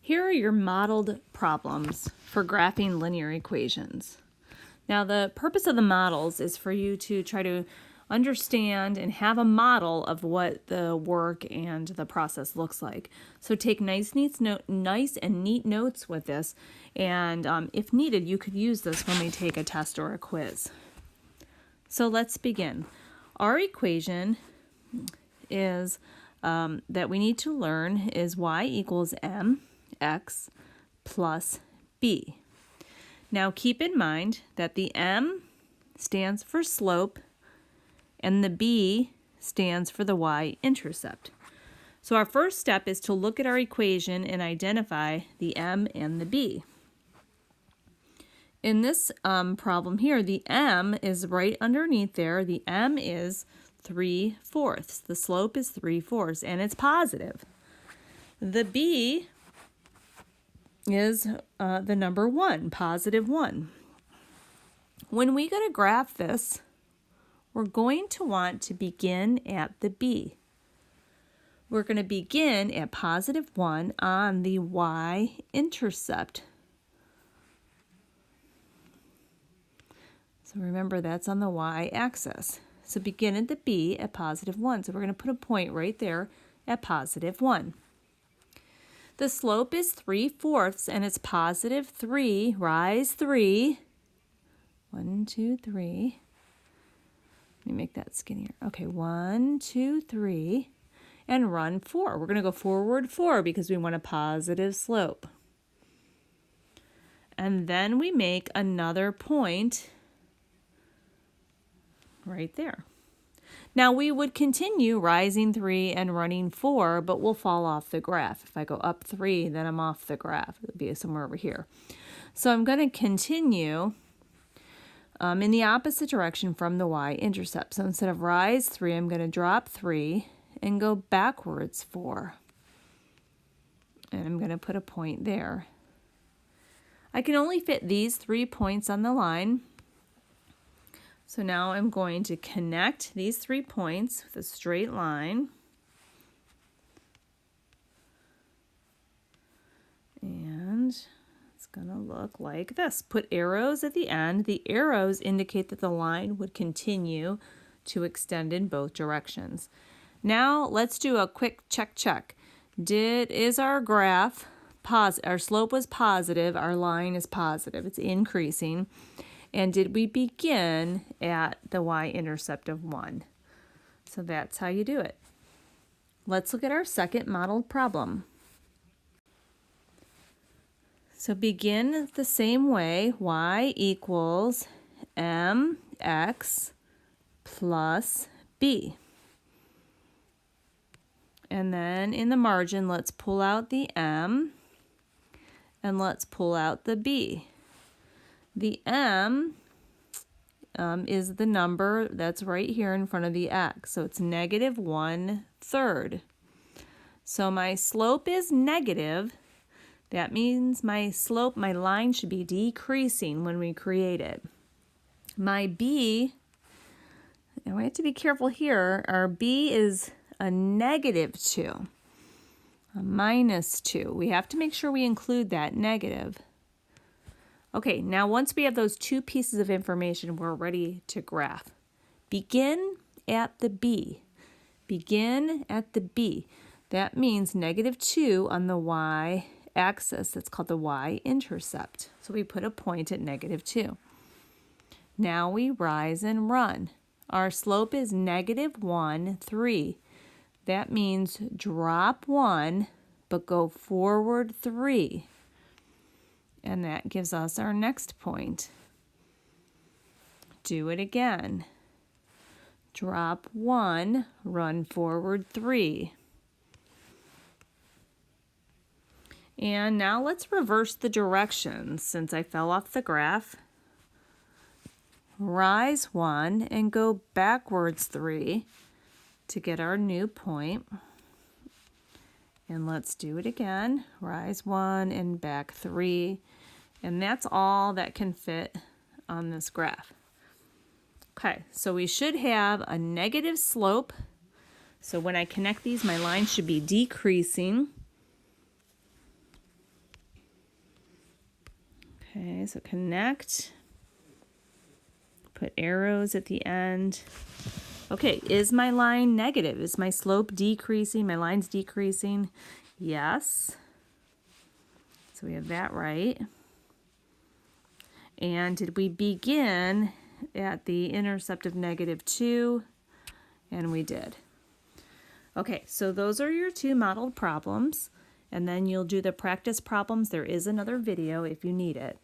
Here are your modeled problems for graphing linear equations. Now, the purpose of the models is for you to try to understand and have a model of what the work and the process looks like. So take nice and neat notes with this, and if needed, you could use this when we take a test or a quiz. So let's begin. Our equation is that we need to learn is y equals mx plus b. Now keep in mind that the m stands for slope and the b stands for the y-intercept. So our first step is to look at our equation and identify the m and the b. In this problem here, the m is right underneath there. The m is 3/4. The slope is 3/4, and it's positive. The b is the number 1, positive 1. When we go to graph this, we're going to want to begin at the b. We're going to begin at positive 1 on the y-intercept. So remember, that's on the y-axis. So begin at the b at positive 1. So we're going to put a point right there at positive 1. The slope is 3/4 and it's positive 3, rise 3. 1, 2, 3. Let me make that skinnier. Okay, 1, 2, 3, and run 4. We're going to go forward 4 because we want a positive slope. And then we make another point right there. Now we would continue rising 3 and running 4, but we'll fall off the graph. If I go up 3, then I'm off the graph. It'll be somewhere over here. So I'm going to continue in the opposite direction from the y-intercept. So instead of rise 3, I'm going to drop 3 and go backwards 4. And I'm going to put a point there. I can only fit these 3 points on the line. So now I'm going to connect these 3 points with a straight line. And it's going to look like this. Put arrows at the end. The arrows indicate that the line would continue to extend in both directions. Now let's do a quick check. Is our graph positive? Our slope was positive. Our line is positive. It's increasing. And did we begin at the y-intercept of 1? So that's how you do it. Let's look at our second modeled problem. So begin the same way. Y equals mx plus b. And then in the margin, let's pull out the m and let's pull out the b. The m is the number that's right here in front of the x, so it's negative 1/3. So my slope is negative. That means my line should be decreasing when we create it. My b, and we have to be careful here, our b is a negative 2, a minus 2. We have to make sure we include that negative. Okay, now once we have those 2 pieces of information, we're ready to graph. Begin at the b. Begin at the b. That means negative 2 on the y-axis. That's called the y-intercept. So we put a point at negative 2. Now we rise and run. Our slope is negative 1/3. That means drop 1, but go forward 3. And that gives us our next point. Do it again. Drop 1, run forward 3. And now let's reverse the directions since I fell off the graph. Rise 1 and go backwards 3 to get our new point. And let's do it again. Rise 1 and back 3. And that's all that can fit on this graph. Okay, so we should have a negative slope. So when I connect these, my line should be decreasing. Okay, so connect. Put arrows at the end. Okay, is my line negative? Is my slope decreasing? My line's decreasing? Yes. So we have that right. And did we begin at the intercept of -2? And we did. Okay, so those are your 2 modeled problems. And then you'll do the practice problems. There is another video if you need it.